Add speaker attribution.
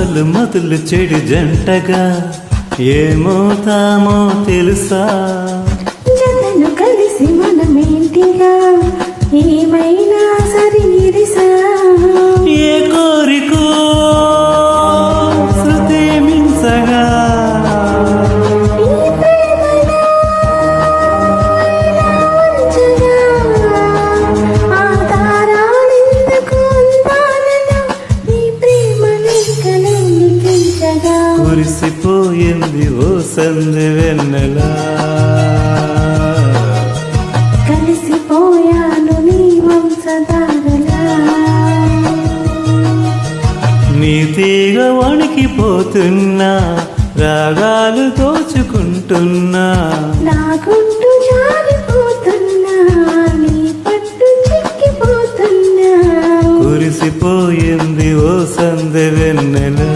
Speaker 1: అసలు మొదలు చెడు జంటగా ఏమవుతామో తెలుసా?
Speaker 2: జతను కలిసి మనమేంటిగా ఏమైనా సరినిరిసా?
Speaker 1: ఏ కోరికో శృతి మించగా
Speaker 2: ఈ ప్రేమలో ఇలా ఉంచగా ఆ తారాలెందుకు అందాలలో ఈ ప్రేమ లేఖలెన్ని పెంచగా?
Speaker 1: కురిసిపోయింది ఓ సందె వెన్నెలా,
Speaker 2: కలిసిపోయాను నీ వంశధారలా.
Speaker 1: నీ తీగ వణికిపోతున్నా, రాగాలు దోచుకుంటున్నా,
Speaker 2: నా గుంటు జారిపోతున్నా, నీ పట్టు చిక్కిపోతున్నా.
Speaker 1: కురిసిపోయింది ఓ సందె వెన్నెలా.